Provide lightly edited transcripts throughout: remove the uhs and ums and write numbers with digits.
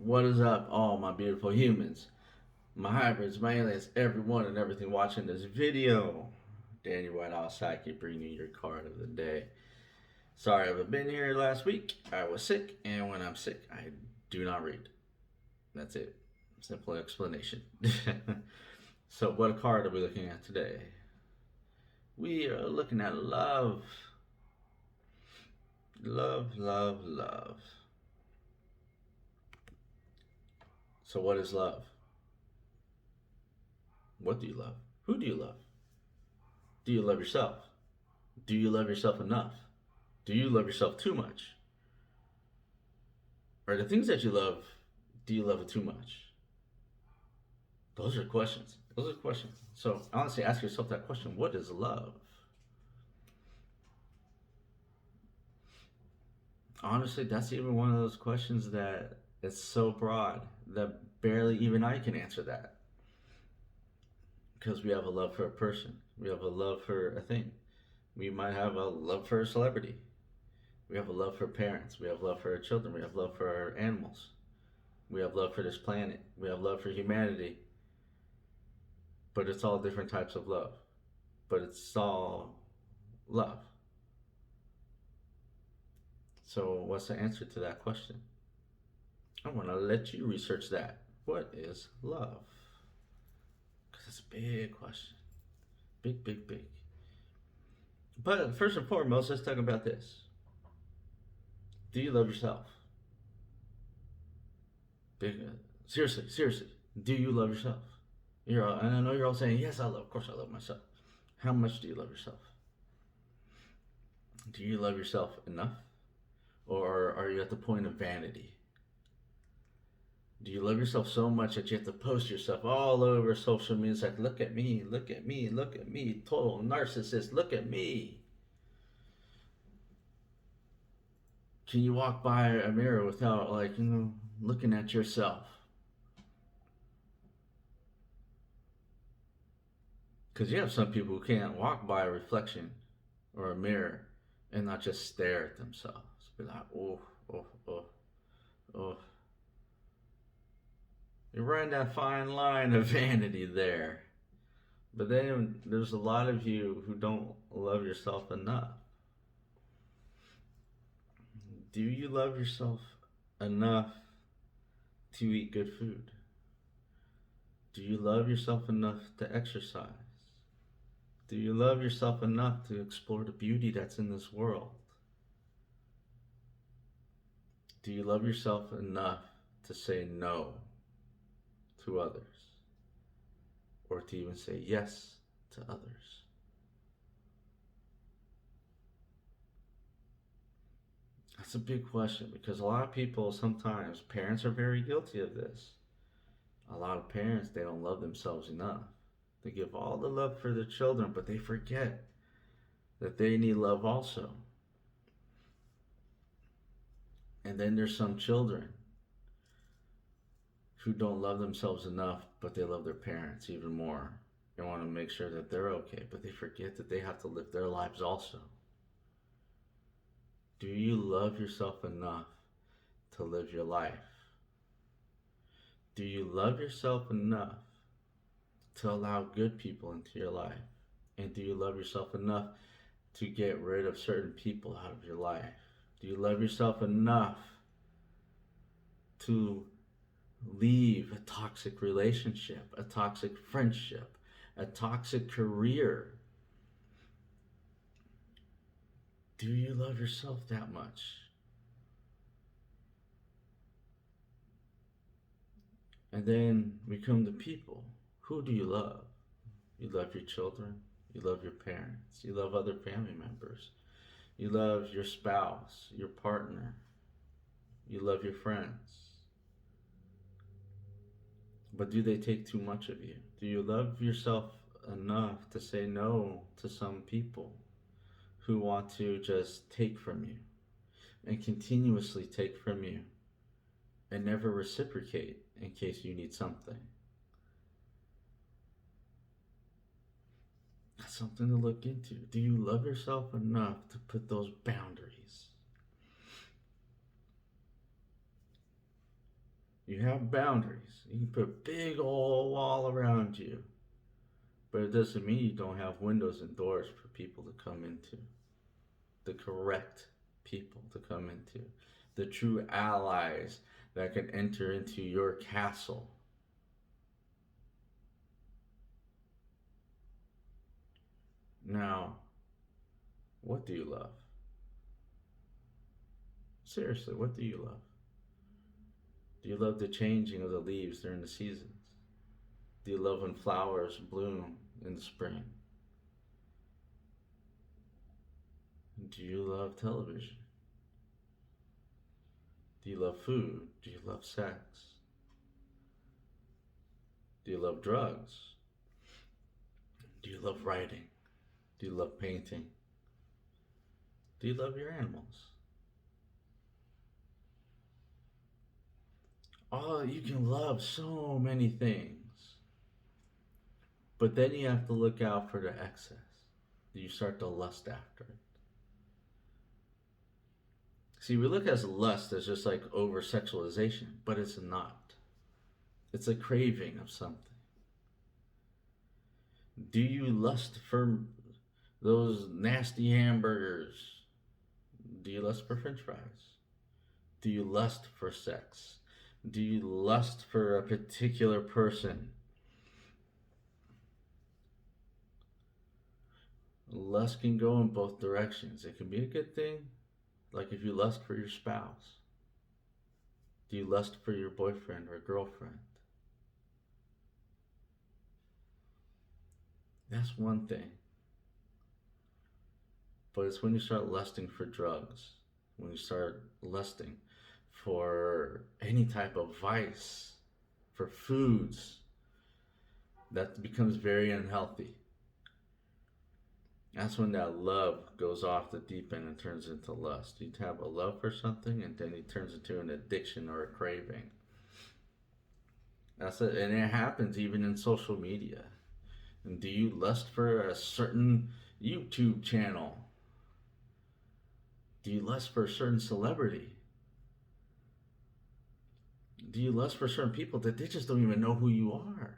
What is up, all my beautiful humans, my hybrids, my aliens, everyone and everything watching this video? Danny White outside, keep bringing you your card of the day. Sorry I haven't been here last week. I was sick, and when I'm sick, I do not read. That's it. Simple explanation. So, what card are we looking at today? We are looking at love. Love, love, love. So, what is love? What do you love? Who do you love? Do you love yourself? Do you love yourself enough? Do you love yourself too much? Or the things that you love, do you love it too much? Those are questions. Those are questions. So honestly, ask yourself that question: what is love? Honestly, that's even one of those questions that is so broad that barely even I can answer that. Because we have a love for a person, we have a love for a thing, we might have a love for a celebrity, we have a love for parents, we have love for our children, we have love for our animals, we have love for this planet, we have love for humanity. But it's all different types of love. But it's all love. So, what's the answer to that question? I want to let you research that. What is love? Because it's a big question. Big, big, big. But first and foremost, let's talk about this. Do you love yourself? Big, seriously, seriously. Do you love yourself? And I know you're all saying, yes, of course I love myself. How much do you love yourself? Do you love yourself enough? Or are you at the point of vanity? Do you love yourself so much that you have to post yourself all over social media? It's like, look at me, look at me, look at me, total narcissist, look at me. Can you walk by a mirror without, looking at yourself? Because you have some people who can't walk by a reflection or a mirror and not just stare at themselves. Be like, oh, oh, oh, oh. You're running that fine line of vanity there. But then there's a lot of you who don't love yourself enough. Do you love yourself enough to eat good food? Do you love yourself enough to exercise? Do you love yourself enough to explore the beauty that's in this world? Do you love yourself enough to say no to others? Or to even say yes to others? That's a big question because a lot of people, sometimes parents are very guilty of this. A lot of parents, they don't love themselves enough. They give all the love for their children, but they forget that they need love also. And then there's some children who don't love themselves enough, but they love their parents even more. They want to make sure that they're okay, but they forget that they have to live their lives also. Do you love yourself enough to live your life? Do you love yourself enough to allow good people into your life? And do you love yourself enough to get rid of certain people out of your life? Do you love yourself enough to leave a toxic relationship, a toxic friendship, a toxic career? Do you love yourself that much? And then we come to people. Who do you love? You love your children. You love your parents. You love other family members. You love your spouse, your partner. You love your friends. But do they take too much of you? Do you love yourself enough to say no to some people who want to just take from you and continuously take from you and never reciprocate in case you need something? That's something to look into. Do you love yourself enough to put those boundaries? You have boundaries. You can put a big old wall around you. But it doesn't mean you don't have windows and doors for people to come into. The correct people to come into. The true allies that can enter into your castle. Now, what do you love? Seriously, what do you love? Do you love the changing of the leaves during the seasons? Do you love when flowers bloom in the spring? Do you love television? Do you love food? Do you love sex? Do you love drugs? Do you love writing? Do you love painting? Do you love your animals? Oh, you can love so many things. But then you have to look out for the excess. You start to lust after it. See, we look at lust as just like over sexualization, but it's not. It's a craving of something. Do you lust for those nasty hamburgers? Do you lust for french fries? Do you lust for sex? Do you lust for a particular person? Lust can go in both directions. It can be a good thing, like if you lust for your spouse. Do you lust for your boyfriend or girlfriend? That's one thing. But it's when you start lusting for drugs, when you start lusting for any type of vice, for foods, that becomes very unhealthy. That's when that love goes off the deep end and turns into lust. You have a love for something and then it turns into an addiction or a craving. That's it. And it happens even in social media. And do you lust for a certain YouTube channel? Do you lust for a certain celebrity? Do you lust for certain people that they just don't even know who you are?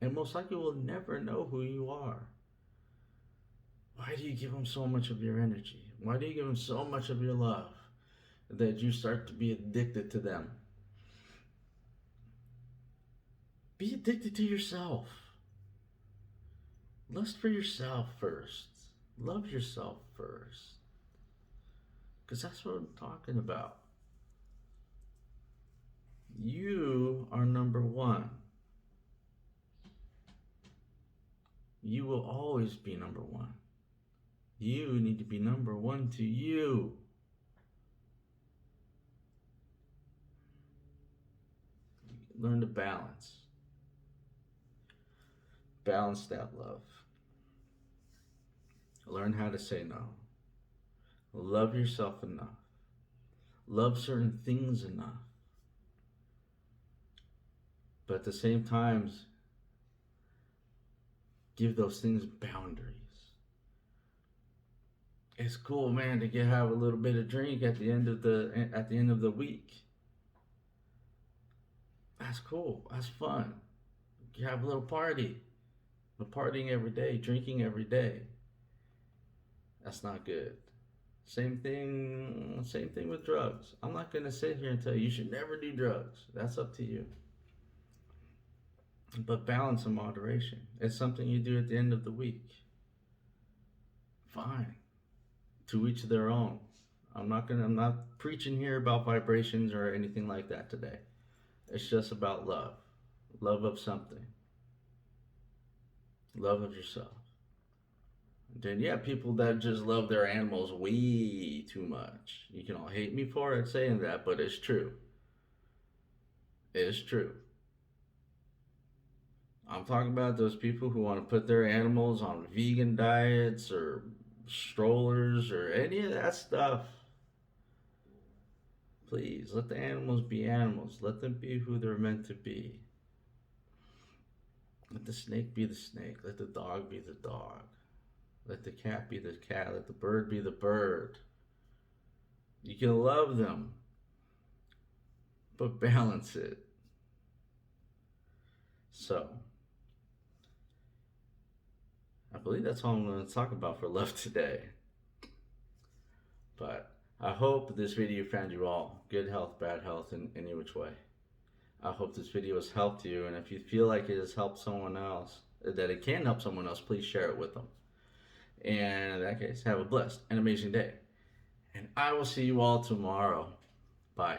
And most likely will never know who you are. Why do you give them so much of your energy? Why do you give them so much of your love that you start to be addicted to them? Be addicted to yourself. Lust for yourself first. Love yourself first. Because that's what I'm talking about. You are number one. You will always be number one. You need to be number one to you. Learn to balance. Balance that love. Learn how to say no. Love yourself enough. Love certain things enough. But at the same time, give those things boundaries. It's cool, man, to have a little bit of drink at the end of the week. That's cool. That's fun. You have a little party. But partying every day, drinking every day. That's not good. Same thing with drugs. I'm not gonna sit here and tell you should never do drugs. That's up to you. But balance and moderation. It's something you do at the end of the week. Fine. To each their own. I'm not preaching here about vibrations or anything like that today. It's just about love. Love of something. Love of yourself. Then you have people that just love their animals way too much. You can all hate me for it saying that, but it's true. It's true. I'm talking about those people who want to put their animals on vegan diets or strollers or any of that stuff. Please, let the animals be animals. Let them be who they're meant to be. Let the snake be the snake. Let the dog be the dog. Let the cat be the cat. Let the bird be the bird. You can love them, but balance it. So, I believe that's all I'm going to talk about for love today. But I hope this video found you all good health, bad health, in any which way. I hope this video has helped you, and if you feel like it has helped someone else, that it can help someone else, please share it with them. And in that case, have a blessed and amazing day. And I will see you all tomorrow. Bye.